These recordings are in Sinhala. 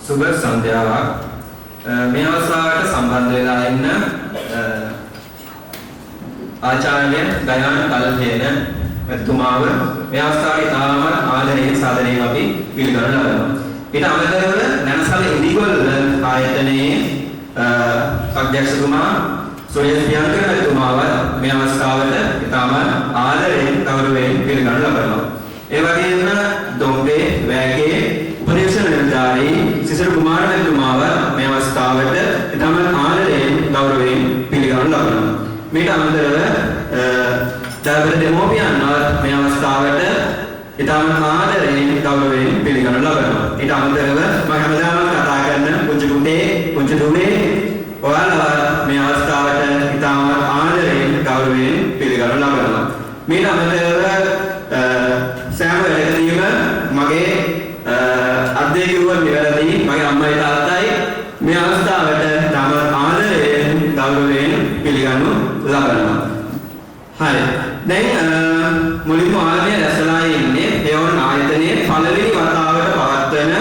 සුබ සන්ධ්‍යාවක් මේ අවස්ථාවට සම්බන්ධ වෙලා ඉන්න ආචාර්ය දයාන කල්පේන එතුමාව මේ අවස්ථාවේ තාම ආදරයෙන් සාදරයෙන් අපි පිළිගන්න ලබනවා. ඊට අමතරව නැනසල ඉදිගොල්ල ආයතනයේ අධ්‍යක්ෂතුමා සෝයස් පියන්කර එතුමාව මේ අවස්ථාවට තාම ආදරයෙන් ගෞරවයෙන් පිළිගන්න ලබනවා. ඒ වගේම දොම්බේ වැගේ උපදේශන නිලධාරී සිසිල් කුමාර මහත්මයාව මේ අවස්ථාවට ඊටම ආදරයෙන් ගෞරවයෙන් පිළිගනු ලබනවා. මේට අමතරව දවර දෙමෝපියන්ව මේ අවස්ථාවට ඊටම ආදරයෙන් ගෞරවයෙන් පිළිගනු ලබනවා. ඊට අමතරව මම හැමදාම කතා කරන පුංචි පුතේ පුංචි දුවේ ඔයාලා මේ අවස්ථාවට ඊටම ආදරයෙන් ගෞරවයෙන් පිළිගනු ලබනවා. මේට අමතරව සෑම වෙලකදීම මගේ අධ්‍යක්ෂකවරුන් නිවැරදි මගේ අම්මයි තාත්තයි මේ අවස්ථාවට තම ආදරයෙන් ගෞරවයෙන් පිළිගනු ලබනවා. හරි. දැන් මුලින්ම ආරම්භය දැසලා ඉන්නේ හේවන් ආයතනයේ පළවෙනි වතාවට පවත්වන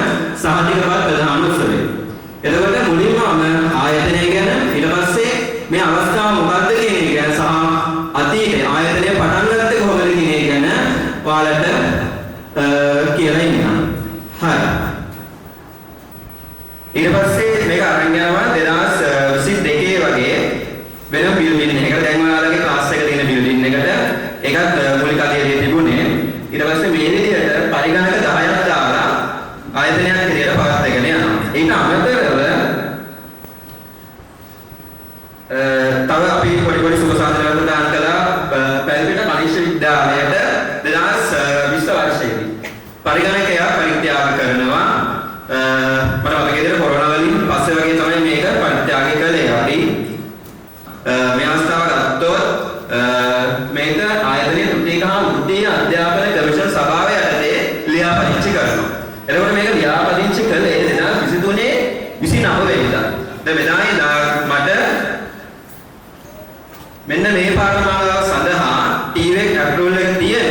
සහතිකපත් ප්‍රධාන උත්සවය. එතකොට මුලින්ම ආයතනය ගැන ඊට පස්සේ මේ අවස්ථාව මොකක්ද කියන එක ගැන සහ අතීතයේ ආයතනය පටන් ගත්තේ කොහොමද කියන එක ගැන ඔයාලට කියලා ඉන්නවා. හරි. ඊට පස්සේ මේක අරන් යනවා 2022 වගේ වෙන බිල්ඩින් එකකට දැන් ඔයාලගේ ක්ලාස් එක තියෙන බිල්ඩින් එකට ඒකත් මූලික අධ්‍යයනයේ තිබුණේ. ඊට පස්සේ මේ විදිහට පරිගණක 10ක් දාලා ආයතනයක් විදිහට පවත්වාගෙන යනවා. ඊට අමතරව තව අපි පොඩි සුබ සාධනවලට දාන කළා පැල්පිට කනිෂ්ඨ විද්‍යාලයට 2020 වර්ෂයේදී පරිගණකයක් පරිත්‍යාග කරනවා. මම මතක විදිහට කොරෝනා වලින් පස්සේ වගේ තමයි මේක පරිත්‍යාග කළේ. අපි මේ අවස්ථාව ගත්තොත් මේක ආයතනයේ තෘතීය හා වෘත්තීය අධ්‍යාපන කමිෂන් සභාව යටතේ ලියාපදිංචි කරනවා. එතකොට මේක ලියාපදිංචි කළේ 2023 29 වෙනිදා. දැන් මෙදායි මට මෙන්න මේ පාඨමාලාව සඳහා ටීවී ඇප්රූවල් එක තියෙන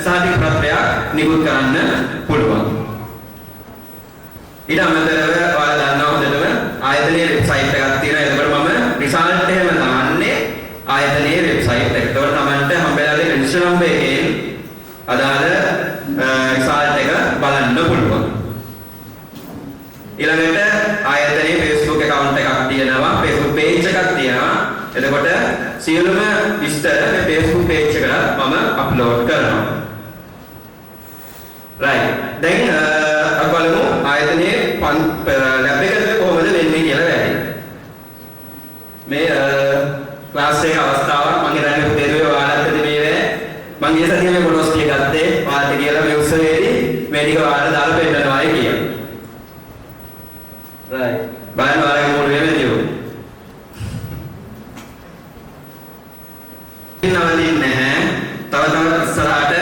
සාධික පත්‍රයක් නිකුත් කරන්න පුළුවන්. ඊට අමතරව ඔයාලා දන්නවා හොඳටම ආයතනයේ වෙබ්සයිට් එකක් තියෙනවා. ඒකට මම රිසල්ට් එහෙම දාන්නේ ආයතනයේ වෙබ්සයිට් එකට. ඒකට තමයි හම්බෙලාගේ රෙජිස්ටර් නම්බර් එකෙන් අදාළ රිසල්ට් එක බලන්න පුළුවන්. ඊළඟට ආයතනයේ Facebook account එකක් තියෙනවා. Facebook page එකක් තියෙනවා. එතකොට සියලුම විස්තර මේ Facebook page එකට මම අප්ලෝඩ් කරනවා. right. දැන් අපි බලමු ආයතනයේ ලැබ් එකකට කොහොමද වෙන්නේ කියලා වැඩි. මේ ක්ලාස් එක අවස්ථාවක් මම හිතන්නේ පුතේරුවේ ඔයාලට මේ මම ඒ සතියේ මේ මොනවද ගත්තේ ඔයාලට කියලා මේ උත්සවයේදී මේ ටික ඔයාලට දාලා පෙන්නනවා කියලා. right. බලන්න ඔයාලගේ මොන වෙන්නේ නවලින් නැහැ. තව තවත් ඉස්සරහට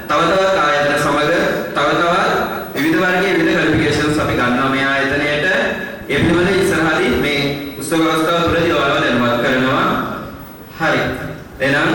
තව තවත් ආයතන සමග තව තවත් විවිධ වර්ගයේ විවිධ ක්වොලිෆිකේෂන්ස් අපි ගන්නවා මේ ආයතනයට. ඒ පිළිබඳව ඉස්සරහදී මේ උත්සව අවස්ථාව තුළදී ඔයාලව දැනුවත් කරනවා. හරි. එහෙනම්